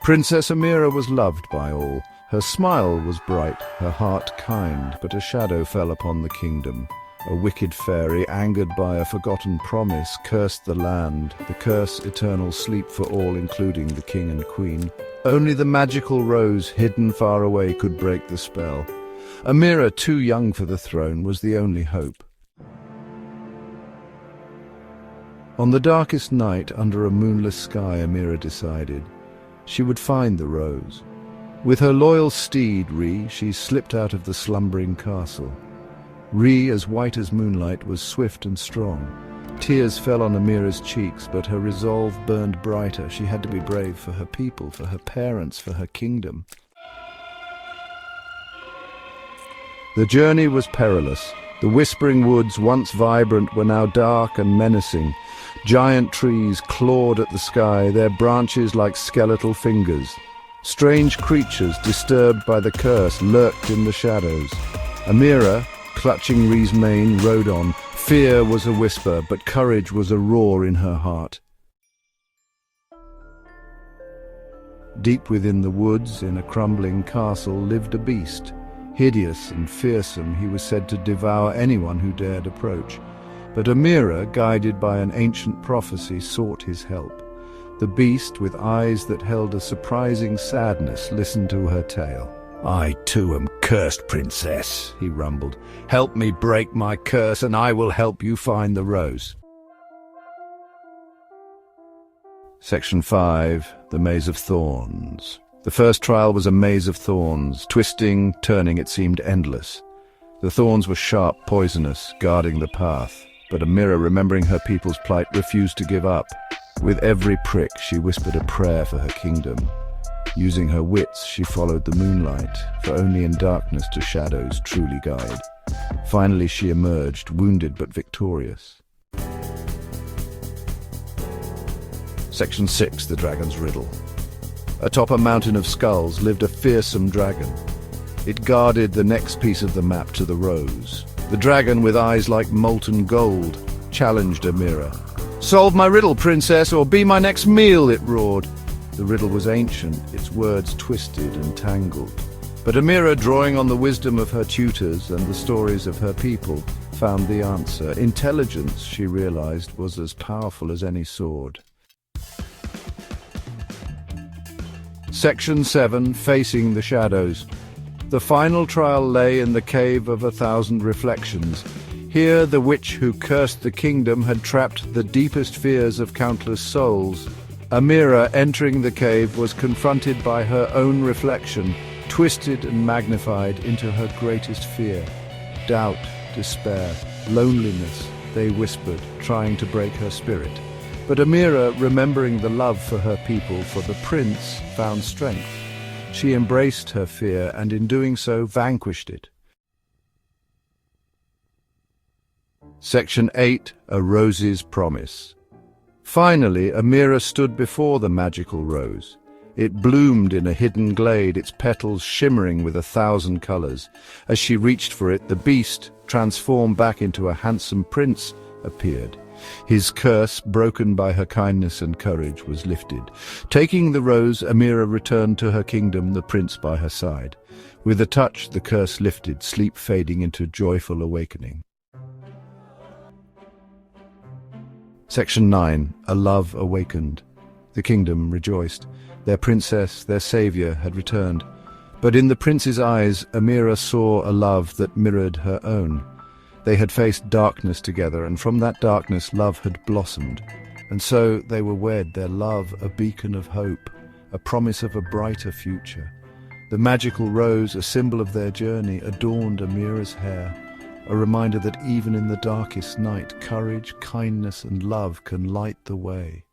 Princess Amira was loved by all. Her smile was bright, her heart kind, but a shadow fell upon the kingdom. A wicked fairy, angered by a forgotten promise, cursed the land, the curse eternal sleep for all, including the king and queen. Only the magical rose, hidden far away, could break the spell. Amira, too young for the throne, was the only hope. On the darkest night, under a moonless sky, Amira decided she would find the rose. With her loyal steed, Ree, she slipped out of the slumbering castle. Ree, as white as moonlight, was swift and strong. Tears fell on Amira's cheeks, but her resolve burned brighter. She had to be brave for her people, for her parents, for her kingdom. The journey was perilous. The whispering woods, once vibrant, were now dark and menacing. Giant trees clawed at the sky, their branches like skeletal fingers. Strange creatures, disturbed by the curse, lurked in the shadows. Amira, clutching Ree's mane, rode on. Fear was a whisper, but courage was a roar in her heart. Deep within the woods, in a crumbling castle, lived a beast. Hideous and fearsome, he was said to devour anyone who dared approach. But Amira, guided by an ancient prophecy, sought his help. The beast, with eyes that held a surprising sadness, listened to her tale. "I too am cursed, princess," he rumbled. "Help me break my curse, and I will help you find the rose." Section 5. The Maze of Thorns. The first trial was a maze of thorns. Twisting, turning, it seemed endless. The thorns were sharp, poisonous, guarding the path. But Amira, remembering her people's plight, refused to give up. With every prick, she whispered a prayer for her kingdom. Using her wits, she followed the moonlight, for only in darkness do shadows truly guide. Finally she emerged, wounded but victorious. Section 6. The Dragon's Riddle. Atop a mountain of skulls lived a fearsome dragon. It guarded the next piece of the map to the rose. The dragon, with eyes like molten gold, challenged Amira. "Solve my riddle, princess, or be my next meal," it roared. The riddle was ancient, its words twisted and tangled. But Amira, drawing on the wisdom of her tutors and the stories of her people, found the answer. Intelligence, she realized, was as powerful as any sword. Section 7. Facing the Shadows. The final trial lay in the Cave of 1,000 Reflections. Here the witch who cursed the kingdom had trapped the deepest fears of countless souls. Amira, entering the cave, was confronted by her own reflection, twisted and magnified into her greatest fear. Doubt, despair, loneliness, they whispered, trying to break her spirit. But Amira, remembering the love for her people, for the prince, found strength. She embraced her fear, and in doing so vanquished it. Section 8. A Rose's Promise. Finally, Amira stood before the magical rose. It bloomed in a hidden glade, its petals shimmering with 1,000 colors. As she reached for it, the beast, transformed back into a handsome prince, appeared. His curse, broken by her kindness and courage, was lifted. Taking the rose, Amira returned to her kingdom, the prince by her side. With a touch, the curse lifted, sleep fading into joyful awakening. Section 9. A Love Awakened. The kingdom rejoiced. Their princess, their savior, had returned. But in the prince's eyes, Amira saw a love that mirrored her own. They had faced darkness together, and from that darkness love had blossomed. And so they were wed, their love a beacon of hope, a promise of a brighter future. The magical rose, a symbol of their journey, adorned Amira's hair, a reminder that even in the darkest night, courage, kindness, and love can light the way.